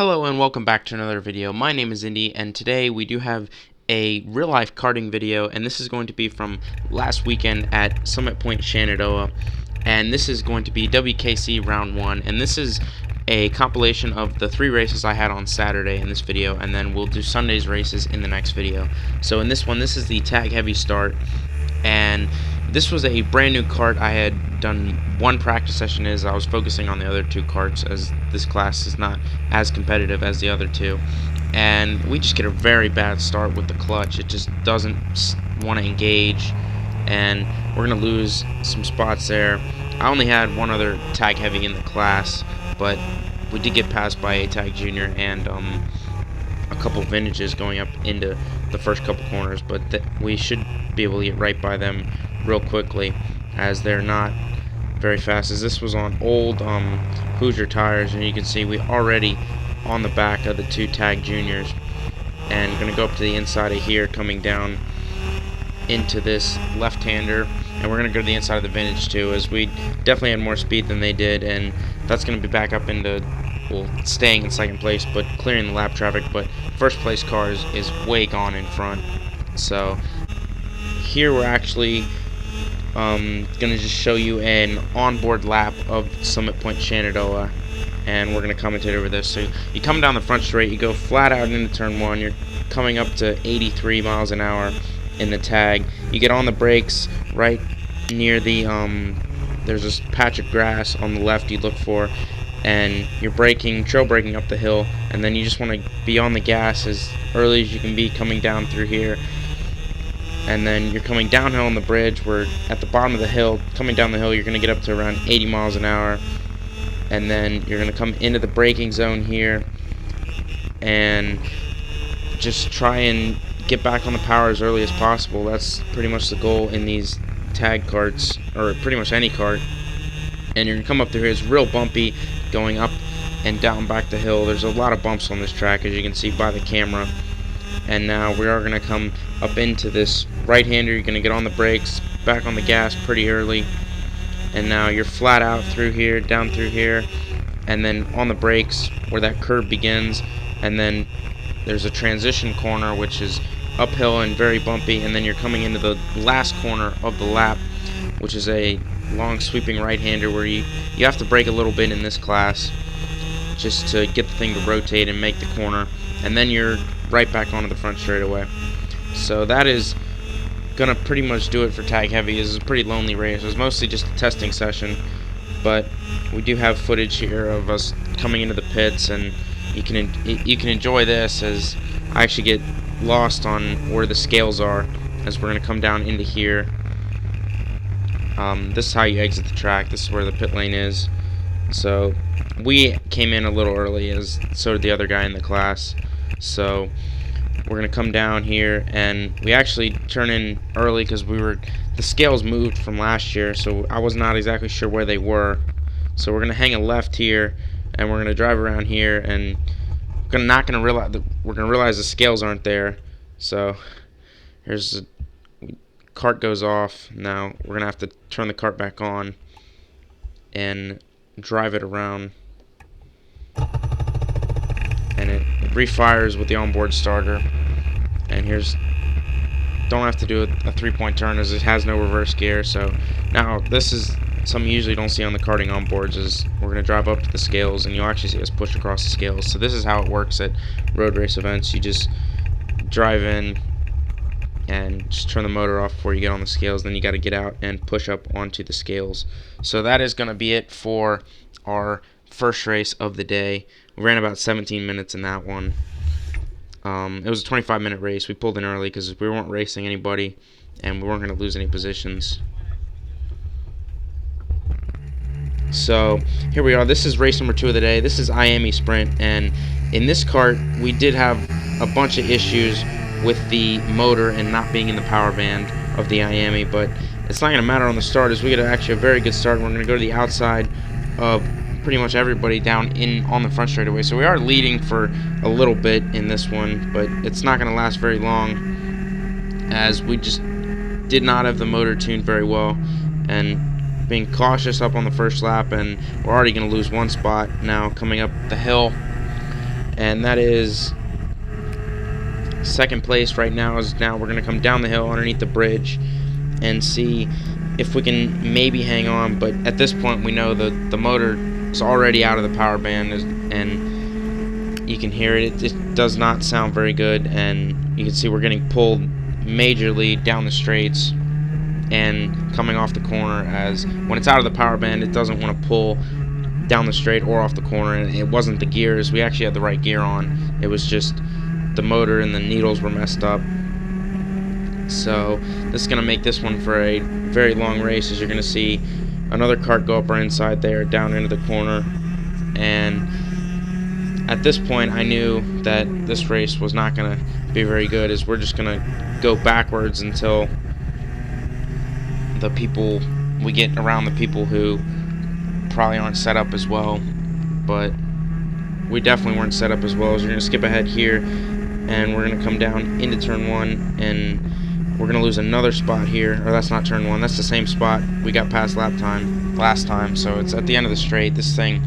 Hello and welcome back to another video. My name is Indy, and today we do have a real-life karting video, and this is going to be from last weekend at Summit Point, Shenandoah, and this is going to be WKC Round 1, and this is a compilation of the 3 races I had on Saturday in this video, and then we'll do Sunday's races in the next video. So in this one, this is the tag heavy start, and this was a brand new kart. I had done one practice session as I was focusing on the other 2 karts, as this class is not as competitive as the other 2. And we just get a very bad start with the clutch. It just doesn't want to engage, and we're going to lose some spots there. I only had one other tag heavy in the class, but we did get passed by a tag junior and a couple vintages going up into the first couple corners, but we should be able to get right by them real quickly, as they're not very fast, as this was on old Hoosier tires, and you can see we already on the back of the 2 tag juniors, and going to go up to the inside of here, coming down into this left-hander, and we're going to go to the inside of the vintage too, as we definitely had more speed than they did, and that's going to be back up into, well, staying in second place but clearing the lap traffic. But first place car is way gone in front. So here we're actually going to just show you an onboard lap of Summit Point, Shenandoah, and we're going to commentate over this. So you come down the front straight, you go flat out into turn 1, you're coming up to 83 miles an hour in the tag. You get on the brakes right near the there's this patch of grass on the left you look for, and you're trail braking up the hill, and then you just want to be on the gas as early as you can be coming down through here. And then you're coming downhill on the bridge. We're at the bottom of the hill. Coming down the hill, you're going to get up to around 80 miles an hour, and then you're going to come into the braking zone here and just try and get back on the power as early as possible. That's pretty much the goal in these tag karts, or pretty much any kart. And you're going to come up through here. It's real bumpy going up and down back the hill. There's a lot of bumps on this track, as you can see by the camera. And now we are going to come up into this right-hander. You're going to get on the brakes, back on the gas pretty early, and now you're flat out through here, down through here, and then on the brakes where that curve begins, and then there's a transition corner which is uphill and very bumpy, and then you're coming into the last corner of the lap, which is a long sweeping right-hander where you have to brake a little bit in this class just to get the thing to rotate and make the corner, and then you're right back onto the front straightaway. So that is gonna pretty much do it for tag heavy. This is a pretty lonely race. It was mostly just a testing session, but we do have footage here of us coming into the pits, and you can enjoy this, as I actually get lost on where the scales are as we're gonna come down into here. This is how you exit the track. This is where the pit lane is. So we came in a little early, as so did the other guy in the class. So we're gonna come down here, and we actually turn in early because the scales moved from last year, so I was not exactly sure where they were. So we're gonna hang a left here, and we're gonna drive around here, and we're gonna realize the scales aren't there. So here's the cart goes off. Now we're gonna have to turn the cart back on and drive it around, and it refires with the onboard starter. And don't have to do a 3-point turn, as it has no reverse gear. So now this is something you usually don't see on the karting onboards, is we're going to drive up to the scales, and you'll actually see us push across the scales. So this is how it works at road race events. You just drive in and just turn the motor off before you get on the scales, then you got to get out and push up onto the scales. So that is going to be it for our first race of the day. We ran about 17 minutes in that one. It was a 25-minute race. We pulled in early because we weren't racing anybody, and we weren't going to lose any positions. So here we are. This is race number 2 of the day. This is IME Sprint, and in this kart we did have a bunch of issues with the motor and not being in the power band of the IME, but it's not going to matter on the start, as we get actually a very good start. We're going to go to the outside of pretty much everybody down on the front straightaway. So we are leading for a little bit in this one, but it's not going to last very long, as we just did not have the motor tuned very well, and being cautious up on the first lap, and we're already going to lose one spot now coming up the hill. and that is second place right now. Now we're going to come down the hill underneath the bridge and see if we can maybe hang on, but at this point we know that the motor is already out of the power band, and you can hear it. It does not sound very good, and you can see we're getting pulled majorly down the straights and coming off the corner, as when it's out of the power band it doesn't want to pull down the straight or off the corner. And it wasn't the gears, we actually had the right gear on, it was just the motor and the needles were messed up. So this is going to make this one for a very long race, as you're going to see another kart go up our inside there down into the corner. And at this point I knew that this race was not going to be very good, as we're just going to go backwards until we get around the people who probably aren't set up as well. But we definitely weren't set up as well, as you're going to skip ahead here and we're going to come down into turn 1, and we're going to lose another spot here. Or that's not turn 1, that's the same spot we got past lap time last time. So it's at the end of the straight. This thing,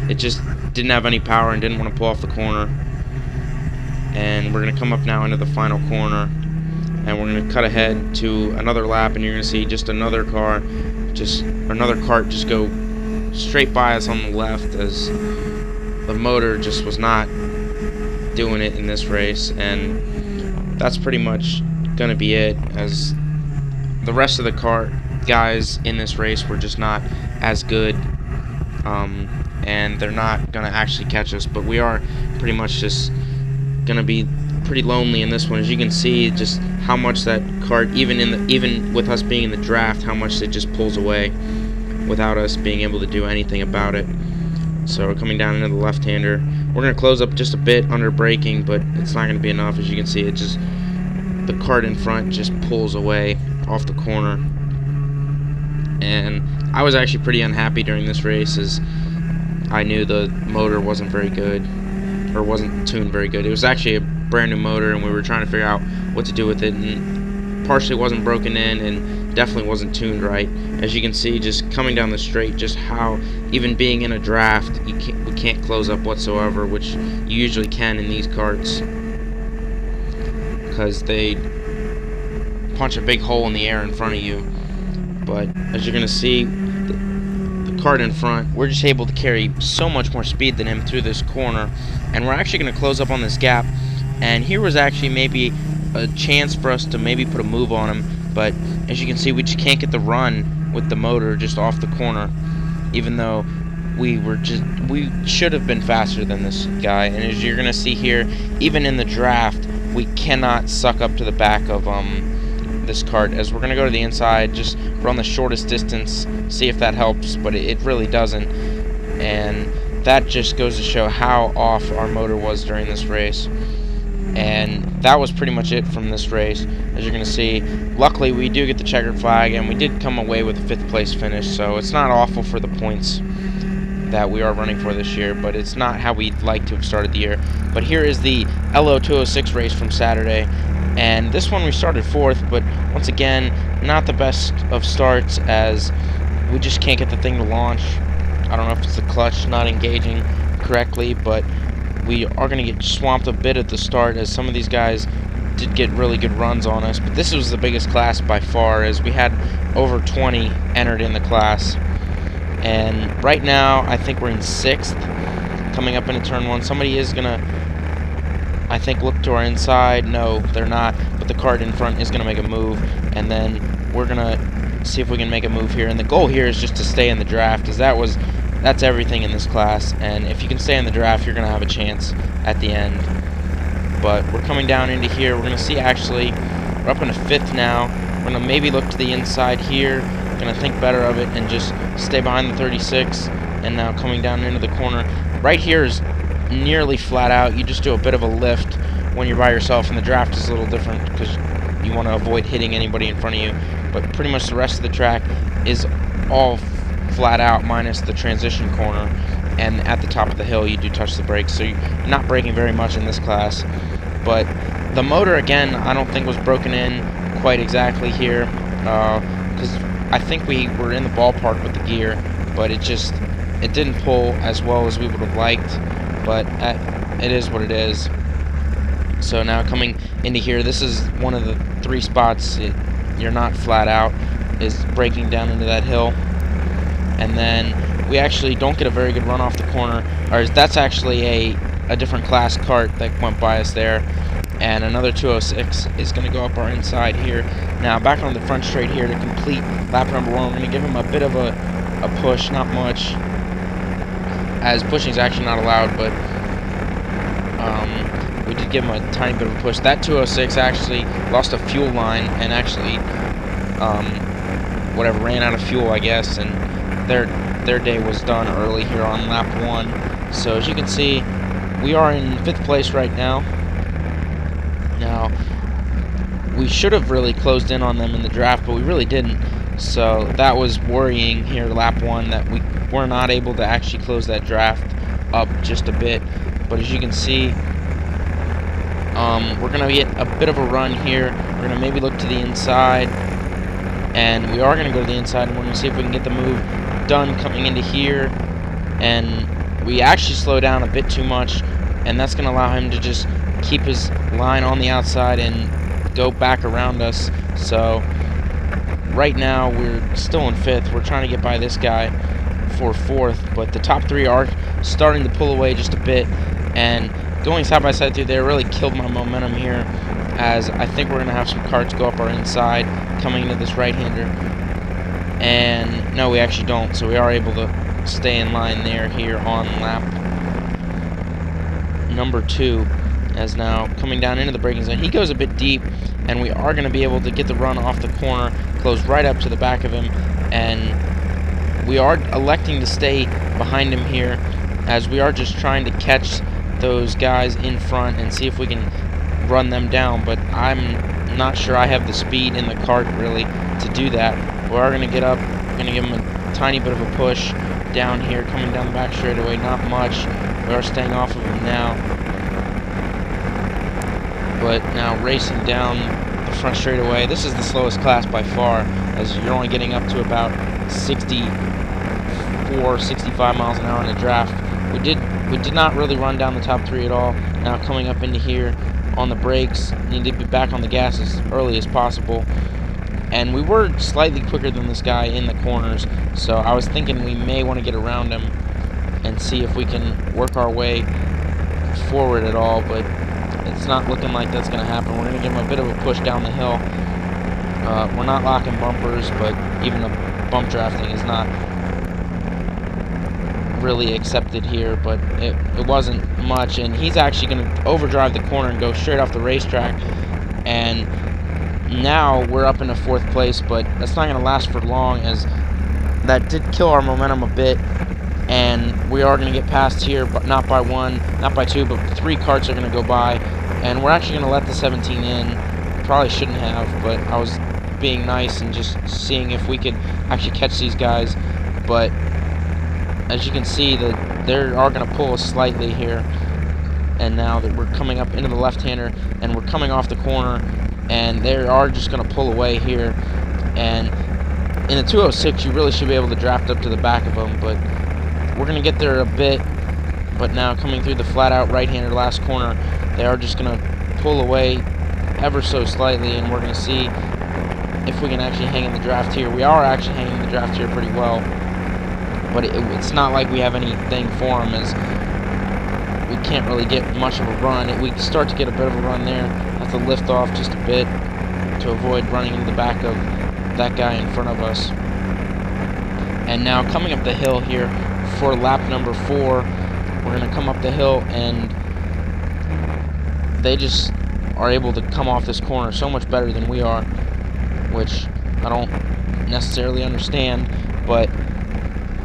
it just didn't have any power and didn't want to pull off the corner. And we're going to come up now into the final corner, and we're going to cut ahead to another lap, and you're going to see just another cart just go straight by us on the left, as the motor just was not doing it in this race. And that's pretty much going to be it, as the rest of the kart guys in this race were just not as good, and they're not going to actually catch us. But we are pretty much just going to be pretty lonely in this one, as you can see just how much that kart, even with us being in the draft, how much it just pulls away without us being able to do anything about it. So we're coming down into the left-hander. We're going to close up just a bit under braking, but it's not going to be enough. As you can see, it just, the kart in front just pulls away off the corner. And I was actually pretty unhappy during this race, as I knew the motor wasn't very good, or wasn't tuned very good. It was actually a brand new motor, and we were trying to figure out what to do with it, and partially wasn't broken in and definitely wasn't tuned right. As you can see, just coming down the straight, just how even being in a draft, we can't close up whatsoever, which you usually can in these karts, because they punch a big hole in the air in front of you. But as you're going to see, the kart in front, we're just able to carry so much more speed than him through this corner, and we're actually going to close up on this gap. And here was actually maybe a chance for us to maybe put a move on him, but as you can see, we just can't get the run with the motor just off the corner, even though we should have been faster than this guy. And as you're gonna see here, even in the draft, we cannot suck up to the back of this kart, as we're gonna go to the inside, just run the shortest distance, see if that helps, but it really doesn't. And that just goes to show how off our motor was during this race. And that was pretty much it from this race. As you're going to see, luckily we do get the checkered flag, and we did come away with a 5th place finish, so it's not awful for the points that we are running for this year, but it's not how we'd like to have started the year. But here is the LO206 race from Saturday, and this one we started 4th, but once again, not the best of starts, as we just can't get the thing to launch. I don't know if it's the clutch not engaging correctly, but we are going to get swamped a bit at the start, as some of these guys did get really good runs on us. But this was the biggest class by far, as we had over 20 entered in the class. And right now, I think we're in 6th, coming up into turn 1. Somebody is going to, I think, look to our inside. No, they're not, but the kart in front is going to make a move, and then we're going to see if we can make a move here. And the goal here is just to stay in the draft, as that's everything in this class, and if you can stay in the draft, you're going to have a chance at the end. But we're coming down into here. We're going to see, actually, we're up into 5th now. We're going to maybe look to the inside here. Going to think better of it and just stay behind the 36. And now coming down into the corner. Right here is nearly flat out. You just do a bit of a lift when you're by yourself, and the draft is a little different because you want to avoid hitting anybody in front of you. But pretty much the rest of the track is all flat out minus the transition corner, and at the top of the hill you do touch the brakes, so you're not braking very much in this class. But the motor, again, I don't think was broken in quite exactly here, because I think we were in the ballpark with the gear, but it didn't pull as well as we would have liked. But it is what it is. So now coming into here, this is one of the 3 spots you're not flat out, is breaking down into that hill. And then we actually don't get a very good run off the corner. Or that's actually a different class kart that went by us there. And another 206 is going to go up our inside here. Now back on the front straight here to complete lap number 1. We're going to give him a bit of a push, not much, as pushing is actually not allowed, but we did give him a tiny bit of a push. That 206 actually lost a fuel line and actually ran out of fuel, I guess, and their day was done early here on lap 1. So as you can see, we are in 5th place right now. Now, we should have really closed in on them in the draft, but we really didn't. So that was worrying here, lap 1, that we were not able to actually close that draft up just a bit. But as you can see, we're going to get a bit of a run here. We're going to maybe look to the inside, and we are going to go to the inside, and we're going to see if we can get the move done coming into here. And we actually slow down a bit too much, and that's going to allow him to just keep his line on the outside and go back around us. So right now we're still in 5th. We're trying to get by this guy for 4th, but the top 3 are starting to pull away just a bit, and going side by side through there really killed my momentum here, as I think we're going to have some karts go up our inside coming into this right-hander. And no, we actually don't, so we are able to stay in line there here on lap number 2, as now coming down into the braking zone. He goes a bit deep, and we are going to be able to get the run off the corner, close right up to the back of him, and we are electing to stay behind him here, as we are just trying to catch those guys in front and see if we can run them down. But I'm not sure I have the speed in the kart really to do that. We are going to get up, we're going to give him a tiny bit of a push down here, coming down the back straightaway, not much. We are staying off of him now, but now racing down the front straightaway. This is the slowest class by far, as you're only getting up to about 64, 65 miles an hour in a draft. We did not really run down the top 3 at all. Now coming up into here on the brakes, need to be back on the gas as early as possible. And we were slightly quicker than this guy in the corners, so I was thinking we may want to get around him and see if we can work our way forward at all, but it's not looking like that's going to happen. We're going to give him a bit of a push down the hill. We're not locking bumpers, but even the bump drafting is not really accepted here, but it wasn't much, and he's actually going to overdrive the corner and go straight off the racetrack. And now we're up into 4th place, but that's not going to last for long, as that did kill our momentum a bit, and we are going to get past here, but not by 1, not by 2, but 3 karts are going to go by, and we're actually going to let the 17 in. Probably shouldn't have, but I was being nice and just seeing if we could actually catch these guys. But as you can see, they are going to pull us slightly here, and now that we're coming up into the left-hander, and we're coming off the corner, and they are just going to pull away here. And in the 206, you really should be able to draft up to the back of them, but we're going to get there a bit. But now coming through the flat-out right-hander last corner, they are just going to pull away ever so slightly, and we're going to see if we can actually hang in the draft here. We are actually hanging in the draft here pretty well, but it's not like we have anything for him, as we can't really get much of a run. We start to get a bit of a run there. Have to lift off just a bit to avoid running into the back of that guy in front of us. And now coming up the hill here for lap number 4, we're going to come up the hill, and they just are able to come off this corner so much better than we are, which I don't necessarily understand, but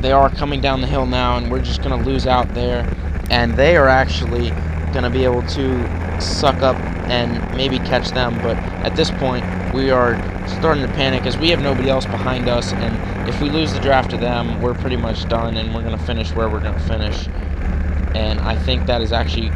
they are coming down the hill now, and we're just going to lose out there, and they are actually going to be able to suck up and maybe catch them. But at this point, we are starting to panic, as we have nobody else behind us, and if we lose the draft to them, we're pretty much done, and we're going to finish where we're going to finish. And I think that is actually,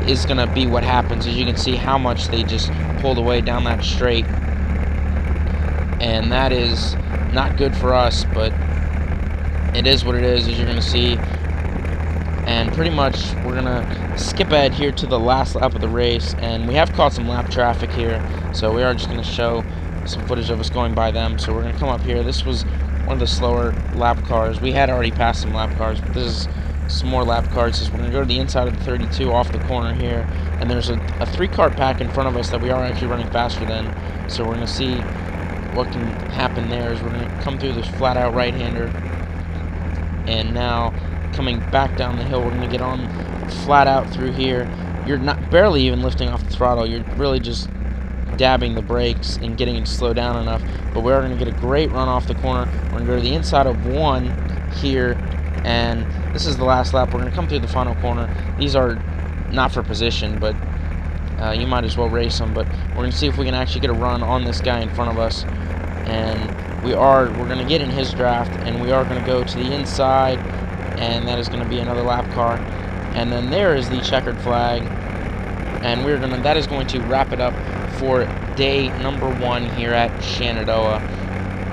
is going to be what happens. As you can see how much they just pulled away down that straight, and that is not good for us, but it is what it is, as you're going to see. and pretty much we're gonna skip ahead here to the last lap of the race, and we have caught some lap traffic here, so we are just gonna show some footage of us going by them. So we're gonna come up here. This was one of the slower lap cars. We had already passed some lap cars, but this is some more lap cars. So we're gonna go to the inside of the 32 off the corner here, and there's a 3-car pack in front of us that we are actually running faster than. So we're gonna see what can happen there. Is we're gonna come through this flat out right-hander, and now coming back down the hill, we're gonna get on flat out through here. You're not barely even lifting off the throttle. You're really just dabbing the brakes and getting it to slow down enough. But we are going to get a great run off the corner. We're going to go to the inside of 1 here, and this is the last lap. We're going to come through the final corner. These are not for position, but you might as well race them. But we're going to see if we can actually get a run on this guy in front of us, and we're going to get in his draft, and we are going to go to the inside, and that is going to be another lap car. And then there is the checkered flag, and that is going to wrap it up for day number 1 here at Shenandoah.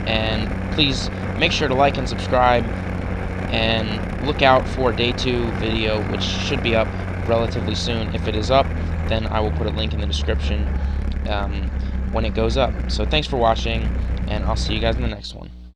And please make sure to like and subscribe, and look out for day 2 video, which should be up relatively soon. If it is up, then I will put a link in the description when it goes up. So thanks for watching, and I'll see you guys in the next one.